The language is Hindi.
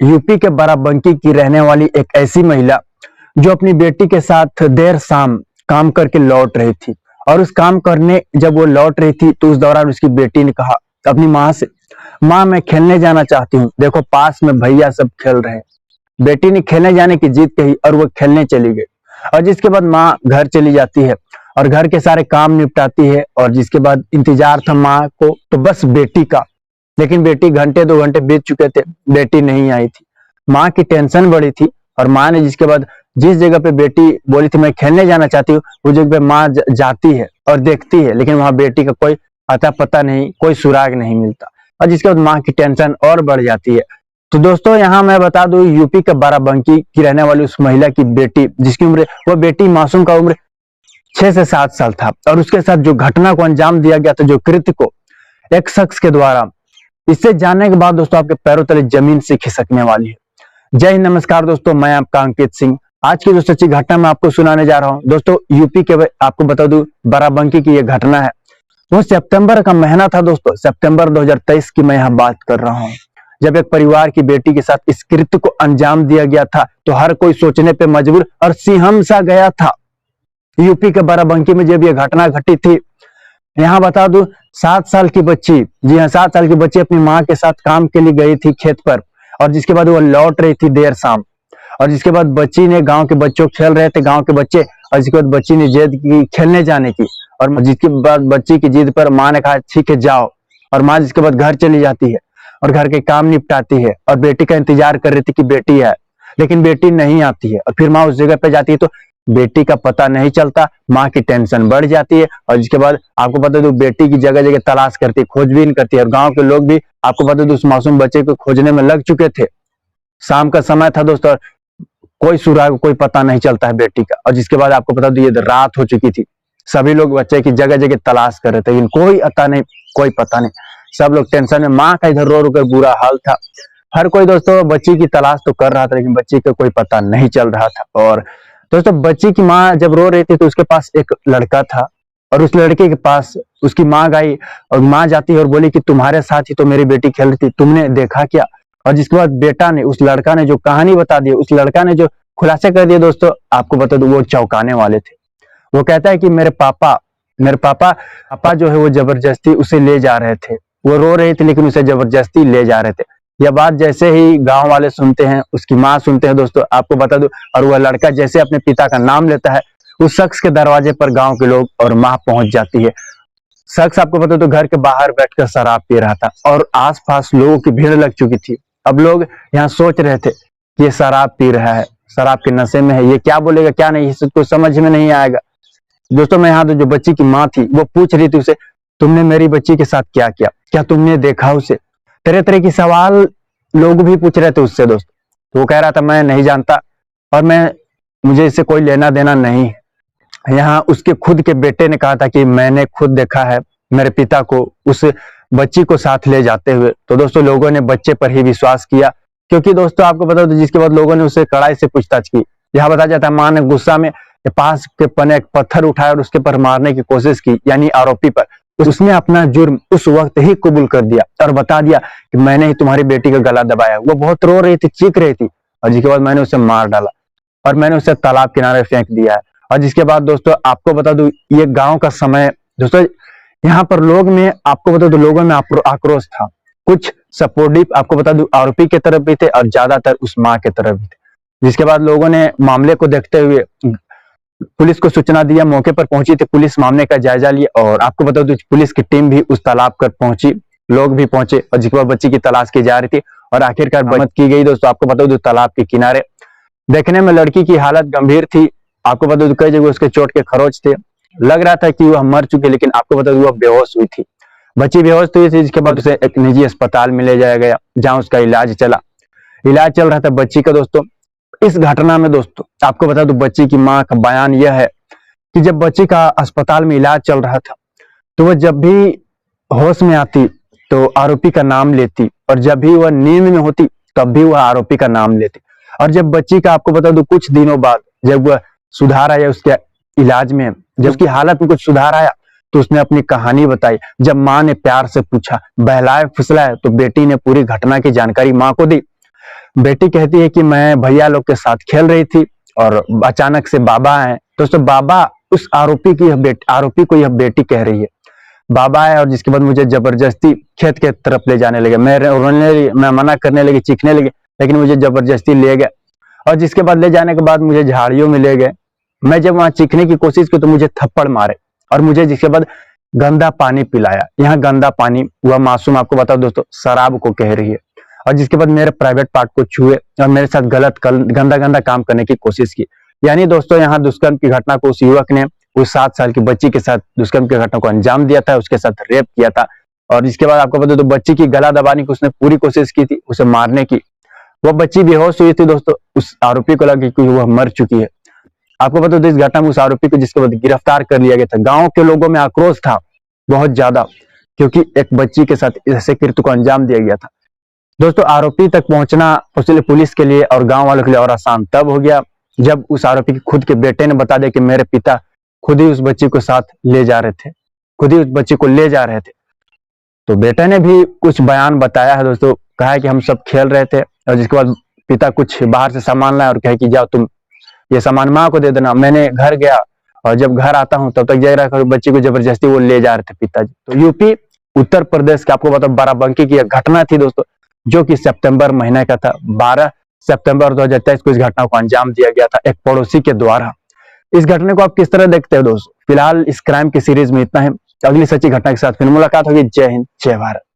यूपी के बाराबंकी की रहने वाली एक ऐसी महिला जो अपनी बेटी के साथ देर शाम काम करके लौट रही थी। और उस काम करने जब वो लौट रही थी तो उस दौरान उसकी बेटी ने कहा अपनी माँ से, माँ मैं खेलने जाना चाहती हूँ, देखो पास में भैया सब खेल रहे हैं। बेटी ने खेलने जाने की जिद कही और वो खेलने चली गई। और जिसके बाद माँ घर चली जाती है और घर के सारे काम निपटाती है। और जिसके बाद इंतजार था माँ को तो बस बेटी का, लेकिन बेटी घंटे 2 घंटे बीत चुके थे, बेटी नहीं आई थी। माँ की टेंशन बढ़ी थी और माँ ने जिसके बाद जिस जगह पे बेटी बोली थी मैं खेलने जाना चाहती हूँ, उस जगह पे माँ जाती है और देखती है, लेकिन वहां बेटी का कोई अता पता नहीं, कोई सुराग नहीं मिलता। और जिसके बाद माँ की टेंशन और बढ़ जाती है। तो दोस्तों यहाँ मैं बता दूं, यूपी के बाराबंकी की रहने वाली उस महिला की बेटी, जिसकी उम्र, वो बेटी मासूम का उम्र 6 से 7 साल था, और उसके साथ जो घटना को अंजाम दिया गया था, जो कृत्य को एक शख्स के द्वारा, इससे जानने के बाद दोस्तों आपके पैरों तले जमीन से खिसकने वाली है। जय हिंद, नमस्कार दोस्तों, मैं आपका अंकित सिंह। आज की जो सच्ची घटना मैं आपको सुनाने जा रहा हूं दोस्तों, यूपी के, आपको बता दूं, बाराबंकी की यह घटना है। वो सितंबर का महीना था दोस्तों, सितंबर 2023 की मैं यहाँ बात कर रहा हूँ, जब एक परिवार की बेटी के साथ इस कृत्य को अंजाम दिया गया था। तो हर कोई सोचने पे मजबूर और सिहम सा गया था। यूपी के बाराबंकी में जब यह घटना घटी थी, यहाँ बता दूं 7 साल की बच्ची, जी हाँ 7 साल की बच्ची अपनी माँ के साथ काम के लिए गई थी खेत पर। और जिसके बाद वो लौट रही थी देर शाम। और जिसके बाद बच्ची ने, गांव के बच्चों खेल रहे थे, गांव के बच्चे, और जिसके बाद बच्ची ने जिद की खेलने जाने की। और जिसके बाद बच्ची की जिद पर माँ ने कहा ठीक है जाओ। और माँ जिसके बाद घर चली जाती है और घर के काम निपटाती है और बेटी का इंतजार कर रही थी कि बेटी है, लेकिन बेटी नहीं आती है। और फिर माँ उस जगह पे जाती है तो बेटी का पता नहीं चलता। माँ की टेंशन बढ़ जाती है। और जिसके बाद आपको पता है बेटी की जगह जगह तलाश करती है, खोजबीन करती है। और गांव के लोग भी आपको पता है उस मासूम बच्चे को खोजने में लग चुके थे। शाम का समय था दोस्तों, कोई सुराग, कोई पता नहीं चलता है बेटी का। और जिसके बाद आपको पता ये रात हो चुकी थी, सभी लोग बच्चे की जगह जगह तलाश कर रहे थे, लेकिन कोई अता नहीं, कोई पता नहीं। सब लोग टेंशन में, माँ का इधर रो रो कर बुरा हाल था। हर कोई दोस्तों बच्ची की तलाश तो कर रहा था, लेकिन बच्ची का कोई पता नहीं चल रहा था। और दोस्तों बच्ची की माँ जब रो रही थी तो उसके पास एक लड़का था, और उस लड़के के पास उसकी माँ गई। और माँ जाती है और बोली कि तुम्हारे साथ ही तो मेरी बेटी खेल रही थी, तुमने देखा क्या? और जिसके बाद बेटा ने, उस लड़का ने जो कहानी बता दी, उस लड़का ने जो खुलासे कर दिए दोस्तों, आपको बता दो वो चौंकाने वाले थे। वो कहता है कि मेरे पापा जो है वो जबरदस्ती उसे ले जा रहे थे। वो रो रही थी लेकिन उसे जबरदस्ती ले जा रहे थे। यह बात जैसे ही गांव वाले सुनते हैं, उसकी माँ सुनते हैं दोस्तों, आपको बता दूं, और वह लड़का जैसे अपने पिता का नाम लेता है, उस शख्स के दरवाजे पर गांव के लोग और माँ पहुंच जाती है। शख्स आपको पता तो घर के बाहर बैठकर शराब पी रहा था और आसपास लोगों की भीड़ लग चुकी थी। अब लोग यहाँ सोच रहे थे कि ये शराब पी रहा है, शराब के नशे में है, ये क्या बोलेगा क्या नहीं, इसको समझ में नहीं आएगा। दोस्तों मैं यहाँ तो जो बच्ची की माँ थी वो पूछ रही थी उसे, तुमने मेरी बच्ची के साथ क्या किया, क्या तुमने देखा उसे? तरह तरह की सवाल लोग भी पूछ रहे थे उससे दोस्तों। तो वो कह रहा था मैं नहीं जानता और मुझे इससे कोई लेना देना नहीं है। यहाँ उसके खुद के बेटे ने कहा था कि मैंने खुद देखा है मेरे पिता को उस बच्ची को साथ ले जाते हुए। तो दोस्तों लोगों ने बच्चे पर ही विश्वास किया, क्योंकि दोस्तों आपको बता दो जिसके बाद लोगों ने उसे कड़ाई से पूछताछ की। यहाँ बताया जाता है माँ ने गुस्सा में पास के पने एक पत्थर उठाया और उसके पर मारने की कोशिश की, यानी आरोपी पर। उसने अपना जुर्म उस वक्त ही कबूल कर दिया और बता दिया कि मैंने ही तुम्हारी बेटी का गला दबाया। वो बहुत रो रही थी, चीख रही थी, और जिसके बाद मैंने उसे मार डाला और मैंने उसे तालाब किनारे फेंक दिया है। और जिसके बाद दोस्तों आपको बता दूं, ये गांव का समय दोस्तों, यहाँ पर लोग में, आपको बता दूं, लोगों में आक्रोश था। कुछ सपोर्टिव आपको बता दूं आरोपी की तरफ भी थे और ज्यादातर उस माँ की तरफ भी थे। जिसके बाद लोगों ने मामले को देखते हुए पुलिस को सूचना दिया, मौके पर पहुंची थी पुलिस, मामले का जायजा लिया। और आपको बता दूं पुलिस की टीम भी उस तालाब पर पहुंची, लोग भी पहुंचे, और जिसके बाद बच्ची की तलाश की जा रही थी और आखिरकार बरामद की गई दोस्तों। आपको बता दूं तालाब के किनारे देखने में लड़की की हालत गंभीर थी। आपको बता दूं कई जगह उसके चोट के खरोच थे, लग रहा था कि वह मर चुके, लेकिन आपको बता दूं वह बेहोश हुई थी। बच्ची बेहोश हुई थी, जिसके बाद उसे एक निजी अस्पताल में ले जाया गया, जहां उसका इलाज चल रहा था बच्ची का दोस्तों। इस घटना में दोस्तों आपको बता दूं बच्ची की मां का बयान यह है कि जब बच्ची का अस्पताल में इलाज चल रहा था तो वह जब भी होश में आती तो आरोपी का नाम लेती, और जब भी वह नींद में होती तब भी वह आरोपी का नाम लेती। और जब बच्ची का आपको बता दूं कुछ दिनों बाद जब वह सुधार आया उसके इलाज में, जब उसकी हालत में कुछ सुधार आया तो उसने अपनी कहानी बताई। जब माँ ने प्यार से पूछा, बहलाए फुसलाए, तो बेटी ने पूरी घटना की जानकारी माँ को दी। बेटी कहती है कि मैं भैया लोग के साथ खेल रही थी और अचानक से बाबा आए। दोस्तों बाबा उस आरोपी को यह बेटी कह रही है। बाबा आए और जिसके बाद मुझे जबरदस्ती खेत के तरफ ले जाने लगे। मैं मना करने लगी, चीखने लगी, लेकिन मुझे जबरदस्ती ले गए और जिसके बाद ले जाने के बाद मुझे झाड़ियों में ले गए। मैं जब वहां चीखने की कोशिश की तो मुझे थप्पड़ मारे और मुझे जिसके बाद गंदा पानी पिलाया। यहाँ गंदा पानी, वह मासूम आपको बताओ दोस्तों शराब को कह रही है। और जिसके बाद मेरे प्राइवेट पार्ट को छुए और मेरे साथ गंदा गंदा काम करने की कोशिश की। यानी दोस्तों यहाँ दुष्कर्म की घटना को उस युवक ने उस 7 साल की बच्ची के साथ दुष्कर्म की घटना को अंजाम दिया था, उसके साथ रेप किया था। और इसके बाद आपको पता तो बच्ची की गला दबाने की उसने पूरी कोशिश की थी, उसे मारने की। वह बच्ची बेहोश हुई थी दोस्तों। उस आरोपी को लगा कि वह मर चुकी है। आपको पता तो इस घटना में उस आरोपी को जिसके बाद गिरफ्तार कर लिया गया था। गांव के लोगों में आक्रोश था बहुत ज्यादा, क्योंकि एक बच्ची के साथ ऐसे कृत्य को अंजाम दिया गया था। दोस्तों आरोपी तक पहुंचना उसके पुलिस के लिए और गांव वालों के लिए और आसान तब हो गया जब उस आरोपी के खुद के बेटे ने बता दिया कि मेरे पिता खुद ही उस बच्ची को साथ ले जा रहे थे, खुद ही उस बच्ची को ले जा रहे थे। तो बेटे ने भी कुछ बयान बताया है दोस्तों, कहा है कि हम सब खेल रहे थे और जिसके बाद पिता कुछ बाहर से सामान लाया और कहे कि जाओ तुम ये सामान माँ को दे देना। मैंने घर गया और जब घर आता हूं तब तक जय रहा बच्ची को जबरदस्ती वो ले जा रहे थे पिताजी। तो यूपी उत्तर प्रदेश का आपको बताओ बाराबंकी की घटना थी दोस्तों, जो कि सितंबर महीने का था। 12 सितंबर 2023 को इस घटना को अंजाम दिया गया था एक पड़ोसी के द्वारा। इस घटना को आप किस तरह देखते हो दोस्तों? फिलहाल इस क्राइम की सीरीज में इतना है। अगली सच्ची घटना के साथ फिर मुलाकात होगी। जय हिंद, जय भारत।